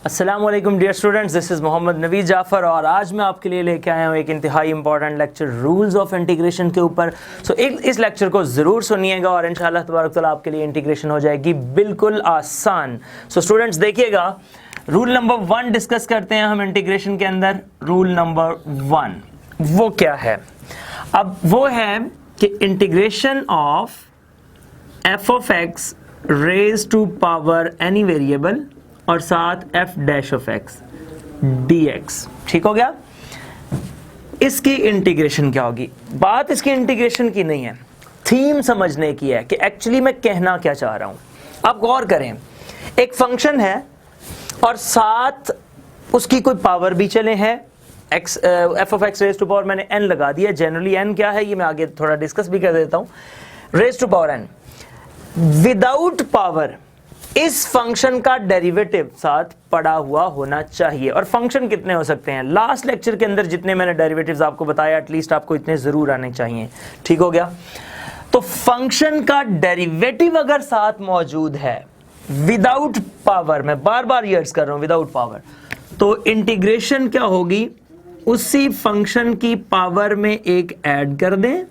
अस्सलाम वालेकुम dear students, this is Mohammad Naveed Jafar और आज मैं आपके लिए लेके आया हूँ एक इंतहाई important lecture rules of integration के ऊपर। सो इस लेक्चर को ज़रूर सुनिएगा और इंशाल्लाह तबारक तआला आपके लिए इंटीग्रेशन हो जाएगी बिल्कुल आसान। सो स्टूडेंट्स देखिएगा, रूल नंबर 1 डिस्कस करते हैं हम इंटीग्रेशन के अंदर। रूल नंबर 1 वो क्या है? अब वो है कि integration of F of X raise to power any variable और साथ f dash of x dx, ठीक हो गया। इसकी इंटीग्रेशन क्या होगी? बात इसकी इंटीग्रेशन की नहीं है, थीम समझने की है कि एक्चुअली मैं कहना क्या चाह रहा हूं। आप गौर करें, एक फंक्शन है और साथ उसकी कोई पावर भी चले हैं। f of x raise to power मैंने n लगा दिया। जनरली n क्या है ये मैं आगे थोड़ा डिस्कस भी कर देता हूं। Raise to power n without power इस फंक्शन का डेरिवेटिव साथ पड़ा हुआ होना चाहिए। और फंक्शन कितने हो सकते हैं? लास्ट लेक्चर के अंदर जितने मैंने डेरिवेटिव्स आपको बताया, एटलीस्ट आपको इतने जरूर आने चाहिए, ठीक हो गया। तो फंक्शन का डेरिवेटिव अगर साथ मौजूद है विदाउट पावर, मैं बार बार ईयर्स कर रहा हूं, विदाउट पावर, तो इंटीग्रेशन क्या होगी? उसी फंक्शन की पावर में एक ऐड कर दें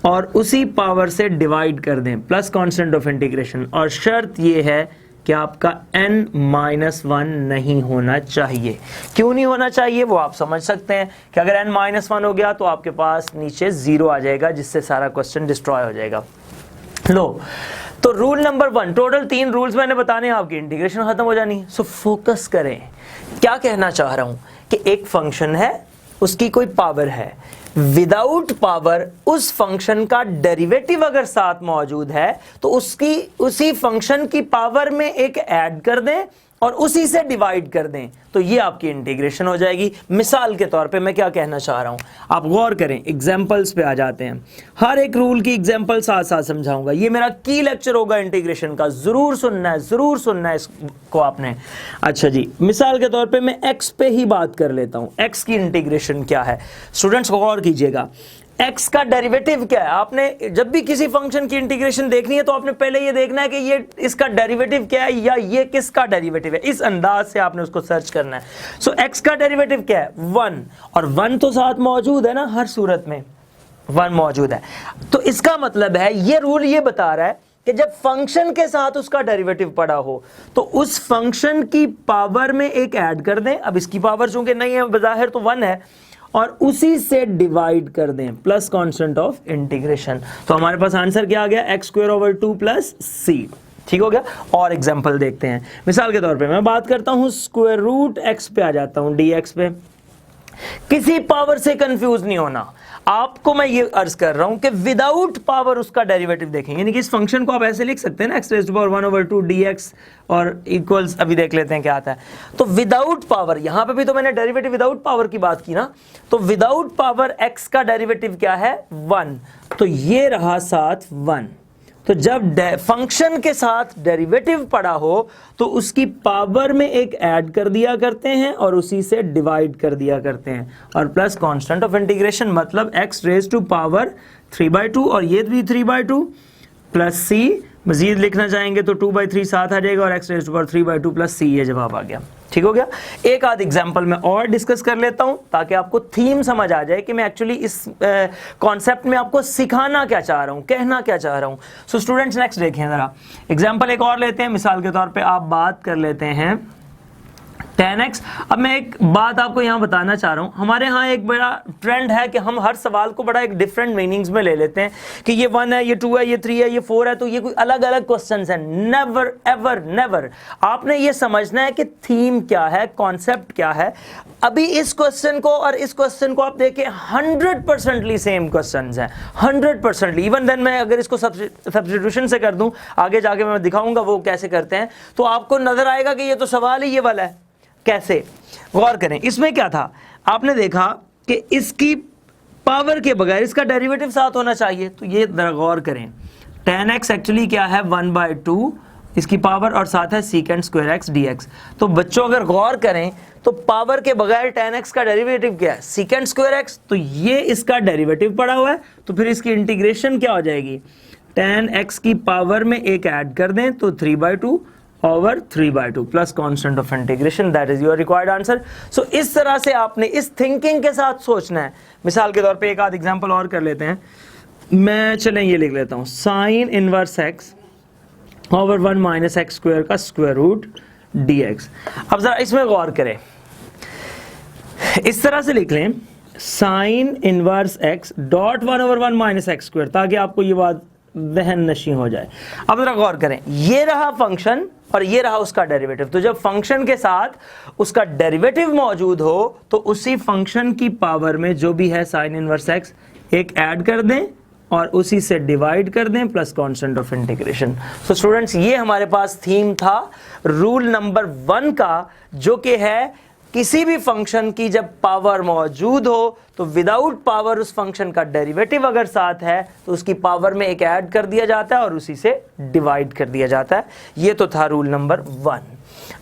और उसी पावर से डिवाइड कर दें, प्लस कांस्टेंट ऑफ इंटीग्रेशन। और शर्त यह है कि आपका n-1 नहीं होना चाहिए। क्यों नहीं होना चाहिए वो आप समझ सकते हैं कि अगर n-1 हो गया तो आपके पास नीचे 0 आ जाएगा, जिससे सारा क्वेश्चन डिस्ट्रॉय हो जाएगा। लो, तो रूल नंबर 1, टोटल 3 रूल्स मैंने बताने हैं, आपकी इंटीग्रेशन खत्म हो जानी है। सो फोकस करें, क्या कहना चाह रहा हूं कि एक फंक्शन है, उसकी कोई पावर है, विदाउट पावर उस फंक्शन का डेरिवेटिव अगर साथ मौजूद है तो उसी फंक्शन की पावर में एक ऐड कर दें और उसी से डिवाइड कर दें, तो ये आपकी इंटीग्रेशन हो जाएगी। मिसाल के तौर पे मैं क्या कहना चाह रहा हूं, आप गौर करें, एग्जांपल्स पे आ जाते हैं। हर एक रूल की एग्जांपल साथ साथ समझाऊंगा। ये मेरा की लेक्चर होगा इंटीग्रेशन का, जरूर सुनना है, जरूर सुनना है इसको आपने। अच्छा जी, मिसाल के तौर पे मैं x पे ही बात कर लेता हूं। x की इंटीग्रेशन क्या है? स्टूडेंट्स गौर कीजिएगा, x का डेरिवेटिव क्या है? आपने जब भी किसी फंक्शन की इंटीग्रेशन देखनी है तो आपने पहले ये देखना है कि ये इसका डेरिवेटिव क्या है या ये किसका डेरिवेटिव है। इस अंदाज से आपने उसको सर्च करना है। सो x का डेरिवेटिव क्या है? 1, और 1 तो साथ मौजूद है ना, हर सूरत में 1 मौजूद है। तो इसका मतलब है, ये रूल ये बता रहा है कि जब फंक्शन के साथ उसका डेरिवेटिव पड़ा हो तो उस फंक्शन की पावर में एक ऐड कर दें। अब इसकी पावर चूंकि नहीं है, बज़ाहिर तो 1 है, और उसी से डिवाइड कर दें, प्लस कांस्टेंट ऑफ इंटीग्रेशन। तो हमारे पास आंसर क्या आ गया? x² + 2 c, ठीक हो गया। और एग्जांपल देखते हैं। मिसाल के तौर पे मैं बात करता हूं स्क्वायर रूट x पे आ जाता हूं, dx पे। किसी पावर से कंफ्यूज नहीं होना, आपको मैं ये अर्ज कर रहा हूं कि विदाउट पावर उसका डेरिवेटिव देखेंगे। यानी कि इस फंक्शन को आप ऐसे लिख सकते हैं ना, x⁻1/2 dx और इक्वल्स, अभी देख लेते हैं क्या आता है। तो विदाउट पावर, यहां पे भी तो मैंने डेरिवेटिव विदाउट पावर की बात की ना, तो विदाउट पावर x का डेरिवेटिव क्या है? 1। तो ये रहा साथ 1। तो जब फंक्शन के साथ डेरिवेटिव पड़ा हो तो उसकी पावर में एक ऐड कर दिया करते हैं और उसी से डिवाइड कर दिया करते हैं, और प्लस कांस्टेंट ऑफ इंटीग्रेशन, मतलब x⁻³ 3/2 और ये भी 3/2 प्लस c। मजीद लिखना चाहेंगे तो 2/3 साथ आ जाएगा और x⁻³ प्लस c, ये जवाब आ गया, ठीक हो गया। एक आध एग्जांपल मैं और डिस्कस कर लेता हूं ताकि आपको थीम समझ आ जाए कि मैं एक्चुअली इस कॉन्सेप्ट में आपको सिखाना क्या चाह रहा हूं, कहना क्या चाह रहा हूं। सो स्टूडेंट्स नेक्स्ट देखें जरा, एग्जांपल एक और लेते हैं। मिसाल के तौर पे आप बात कर लेते हैं tan x। अब मैं एक बात आपको यहां बताना चाह रहा हूं, हमारे यहां एक बड़ा ट्रेंड है कि हम हर सवाल को बड़ा एक डिफरेंट मीनिंग्स में ले लेते हैं कि ये 1 है, ये 2 है, ये 3 है, ये 4 है, तो ये कोई अलग अलग क्वेश्चंस हैं। नेवर एवर नेवर, आपने ये समझना है कि थीम क्या है, कॉन्सेप्ट क्या है। अभी इस क्वेश्चन को और इस क्वेश्चन को आप देखें, 100% सेम क्वेश्चंस हैं, 100%। इवन देन मैं अगर इसको सब्स्टिट्यूशन से कर दूं, आगे जाके मैं दिखाऊंगा वो कैसे करते हैं, तो आपको नजर आएगा कि ये तो सवाल ही ये वाला है। कैसे? गौर करें, इसमें क्या था, आपने देखा कि इसकी पावर के बगैर इसका डेरिवेटिव साथ होना चाहिए। तो ये जरा गौर करें, tan x एक्चुअली क्या है? 1/2 इसकी पावर और साथ है sec² x dx। तो बच्चों अगर गौर करें तो पावर के बगैर tan x का डेरिवेटिव क्या है? sec² x। तो ये इसका डेरिवेटिव पड़ा हुआ है, तो फिर इसकी इंटीग्रेशन क्या हो जाएगी? tan x की पावर में एक ऐड कर दें तो 3/2 over 3/2 plus constant of integration, that is your required answer. So इस तरह से आपने इस थिंकिंग के साथ सोचना है। मिसाल के तौर पे एक आध एग्जांपल और कर लेते हैं। मैं चलें ये लिख लेता हूँ, sine inverse x over 1 minus x square का स्क्वायर रूट dx। अब जरा इसमें गौर करें, इस तरह से लिख लें sine inverse x dot 1 over 1 minus x square, ताकि आपको ये बात वहन नशी हो जाए। अब जरा गौर करें, ये रहा फंक्शन और ये रहा उसका डेरिवेटिव। तो जब फंक्शन के साथ उसका डेरिवेटिव मौजूद हो तो उसी फंक्शन की पावर में जो भी है साइन इनवर्स x एक ऐड कर दें और उसी से डिवाइड कर दें plus constant of integration. So students, ये हमारे पास थीम था रूल नंबर 1 का, जो कि है किसी भी फंक्शन की जब पावर मौजूद हो तो विदाउट पावर उस फंक्शन का डेरिवेटिव अगर साथ है तो उसकी पावर में एक ऐड कर दिया जाता है और उसी से डिवाइड कर दिया जाता है। ये तो था रूल नंबर 1।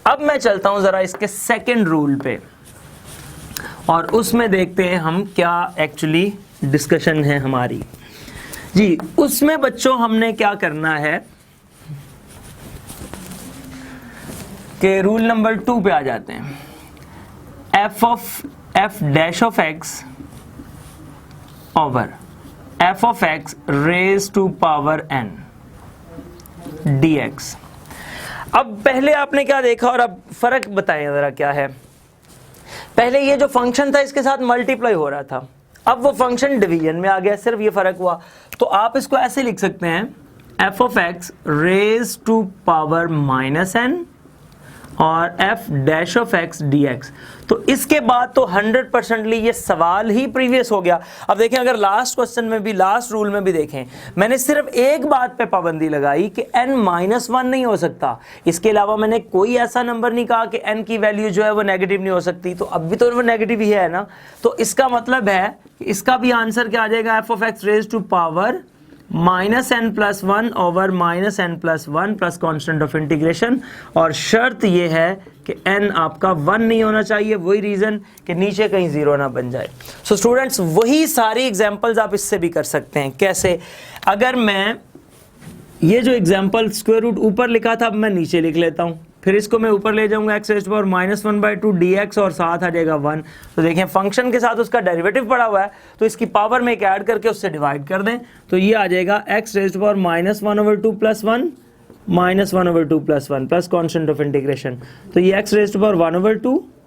अब मैं चलता हूं जरा इसके सेकंड रूल पे और उसमें देखते हैं हम क्या एक्चुअली डिस्कशन है हमारी। जी, उसमें बच्चों हमने क्या करना है कि रूल नंबर 2 पे आ जाते हैं। f dash of x over f of x raise to power n dx। अब पहले आपने क्या देखा और अब फर्क बताएं जरा क्या है। पहले ये जो फंक्शन था इसके साथ मल्टीप्लाई हो रहा था, अब वो फंक्शन डिवीजन में आ गया, सिर्फ ये फर्क हुआ। तो आप इसको ऐसे लिख सकते हैं f of x raise to power minus n और f dash of x dx। तो इसके बाद तो 100% ये सवाल ही प्रीवियस हो गया। अब देखें, अगर लास्ट क्वेश्चन में भी, लास्ट रूल में भी देखें, मैंने सिर्फ एक बात पे पाबंदी लगाई कि n-1 नहीं हो सकता। इसके अलावा मैंने कोई ऐसा नंबर नहीं कहा कि n की वैल्यू जो है वो नेगेटिव नहीं हो सकती। तो अब भी तो वो नेगेटिव ही है ना, तो इसका मतलब है कि इसका भी आंसर क्या आ जाएगा, f of x raise to power minus n plus 1 over minus n plus 1 plus constant of integration. और शर्त यह है कि n आपका 1 नहीं होना चाहिए, वही रीजन कि नीचे कहीं 0 ना बन जाए। सो स्टूडेंट्स, वही सारी एग्जांपल्स आप इससे भी कर सकते हैं। कैसे? अगर मैं ये जो एग्जांपल स्क्वायर रूट ऊपर लिखा था, अब मैं नीचे लिख लेता हूँ, फिर इसको मैं ऊपर ले जाऊंगा x raise to power minus 1/2 dx और साथ आ जाएगा 1। तो देखें, फंक्शन के साथ उसका डेरिवेटिव पड़ा हुआ है, तो इसकी पावर में एक ऐड करके उससे डिवाइड कर दें, तो ये आ जाएगा x raise to power minus 1/2 plus 1 minus 1/2 plus 1 plus constant of integration. तो ये x raise to power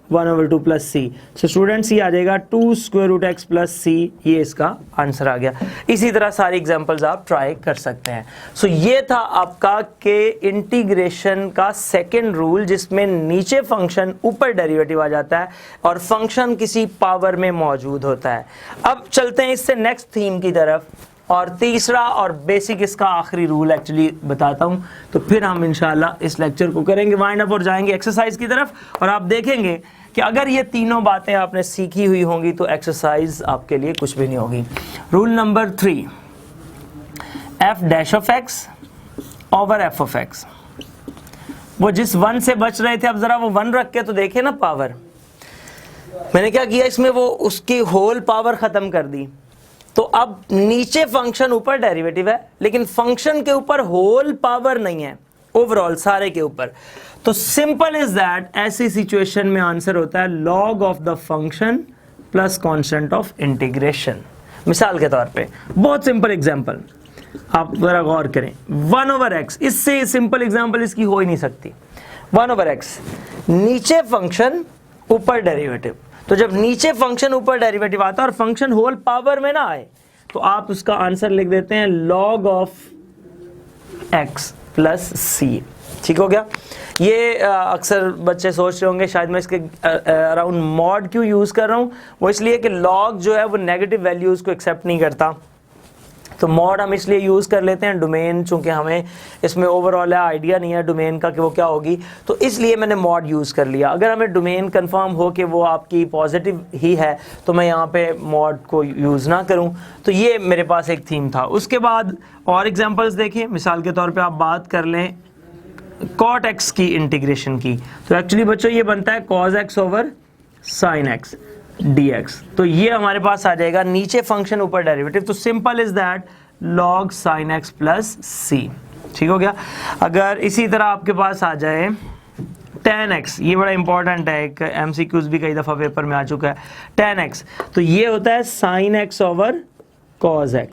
1/2 plus c। So students, ये आ जाएगा 2 square root x plus c। ये इसका आंसर आ गया। इसी तरह सारी एग्जांपल्स आप ट्राई कर सकते हैं। सो ये था आपका के इंटीग्रेशन का सेकंड रूल, जिसमें नीचे फंक्शन ऊपर डेरिवेटिव आ जाता है और फंक्शन किसी पावर में मौजूद होता है। अब चलते हैं इससे नेक्स्ट थीम की तरफ, और तीसरा और बेसिक इसका आखिरी रूल एक्चुअली बताता हूं, तो फिर हम इंशाल्लाह इस लेक्चर को करेंगे वाइंड अप और जाएंगे एक्सरसाइज की तरफ। और आप देखेंगे कि अगर ये तीनों बातें आपने सीखी हुई होंगी तो एक्सरसाइज आपके लिए कुछ भी नहीं होगी। Rule number 3, f dash of x over f of x। वो जिस 1 से बच रहे थे, अब जरा वो 1 रख के तो देखे ना पावर। मैंने क्या किया, इसमें वो उसकी होल पावर खत्म कर दी। तो अब नीचे फंक्शन ऊपर डेरिवेटिव है, लेकिन फंक्शन के ऊपर होल पावर नहीं है, ओवरऑल सारे के ऊपर। तो सिंपल इज दैट, ऐसी सिचुएशन में आंसर होता है log of the function plus constant of integration. मिसाल के तौर पे बहुत सिंपल एग्जांपल, आप जरा गौर करें, 1 ओवर x, इससे सिंपल एग्जांपल इसकी हो ही नहीं सकती। 1 ओवर x, नीचे फंक्शन ऊपर डेरिवेटिव। तो जब नीचे फंक्शन ऊपर डेरिवेटिव आता है और फंक्शन होल पावर में ना आए, तो आप उसका आंसर लिख देते हैं log of x plus c। ठीक हो गया। ये अक्सर बच्चे सोच रहे होंगे शायद मैं इसके अराउंड मॉड क्यों यूज कर रहा हूं, वो इसलिए कि log जो है वो नेगेटिव वैल्यूज को एक्सेप्ट नहीं करता। तो मॉड हम इसलिए यूज़ कर लेते हैं, डोमेन चूंकि हमें इसमें ओवरऑल आइडिया नहीं है डोमेन का कि वो क्या होगी, तो इसलिए मैंने मॉड यूज़ कर लिया। अगर हमें डोमेन कंफर्म हो कि वो आपकी पॉजिटिव ही है तो मैं यहाँ पे मॉड को यूज़ ना करूँ। तो ये मेरे पास एक थीम था। उसके बाद और एग्जांपल्स देखें। मिसाल के तौर पे आप बात कर लें cot x की इंटीग्रेशन की, तो एक्चुअली बच्चों ये बनता है cos x over sin x dx। तो ये हमारे पास आ जाएगा नीचे फंक्शन ऊपर डेरिवेटिव, तो simple is that log sin x plus c। ठीक हो गया। अगर इसी तरह आपके पास आ जाए tan x, ये बड़ा इंपॉर्टेंट है, एक MCQs भी कई दफ़ा पेपर में आ चुका है। tan x तो ये होता है sin x over cos x।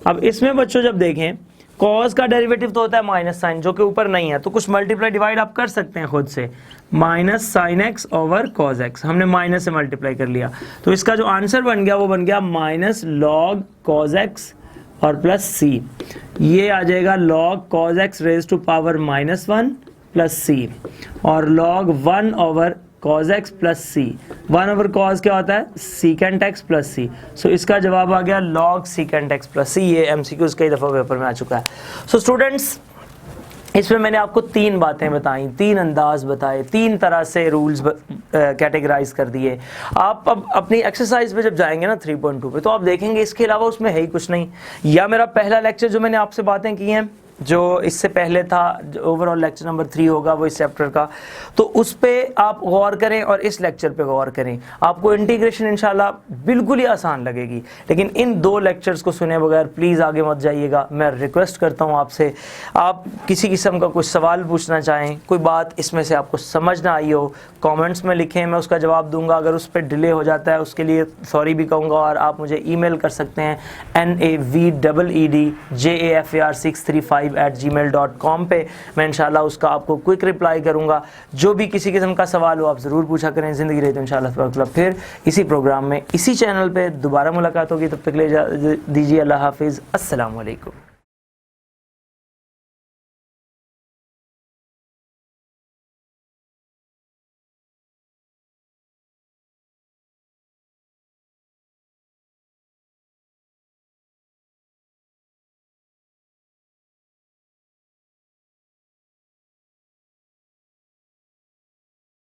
अब इसमें बच्चों जब देखें cos का डेरिवेटिव तो होता है माइनस साइन, जो कि ऊपर नहीं है, तो कुछ मल्टीप्लाई डिवाइड आप कर सकते हैं खुद से, minus sine x over cos x, हमने माइनस से मल्टीप्लाई कर लिया, तो इसका जो आंसर बन गया वो बन गया माइनस लॉग कॉस एक्स और प्लस सी। ये आ जाएगा log cos x raise to power -1 plus C और log 1 over cos x plus C. 1 over cos क्या होता है secant x plus C. So इसका जवाब आ गया log secant x plus C. ये MCQs कई दफ़ा पेपर में आ चुका है। सो स्टूडेंट्स, इसमें मैंने आपको 3 बातें बताई, 3 अंदाज बताए, 3 तरह से रूल्स कैटेगराइज कर दिए। आप अब अपनी एक्सरसाइज पे जब जाएंगे ना 3.2 पे, तो आप देखेंगे इसके अलावा उसमें है ही कुछ नहीं। या मेरा पहला लेक्चर जो मैंने आपसे बातें की हैं, जो इससे पहले था, ओवरऑल लेक्चर नंबर 3 होगा वो इस चैप्टर का, तो उस पे आप गौर करें और इस लेक्चर पे गौर करें। आपको इंटीग्रेशन इंशाल्लाह बिल्कुल ही आसान लगेगी। लेकिन इन 2 लेक्चर्स को सुने बगैर प्लीज़ आगे मत जाइएगा। मैं रिक्वेस्ट करता हूँ आपसे, आप किसी किस्म का कुछ सवाल पूछना चाहें, कोई बात इसमें से आपको समझ ना आई हो, कमेंट्स में लिखें, मैं उसका जवाब दूंगा। अगर उस पर डिले हो जाता है उसके लिए सॉरी भी कहूँगा, और आप मुझे ईमेल कर सकते हैं NAVEED635@gmail.com पे। मैं इंशाल्लाह उसका आपको क्विक रिप्लाई करूँगा। जो भी किसी किस्म का सवाल हो आप ज़रूर पूछा करें। ज़िंदगी रही तो इंशाल्लाह फिर इसी प्रोग्राम में इसी चैनल पे दोबारा मुलाकात होगी। तब तक ले दीजिए अल्लाह हाफिज़, अस्सलाम वालेकुम।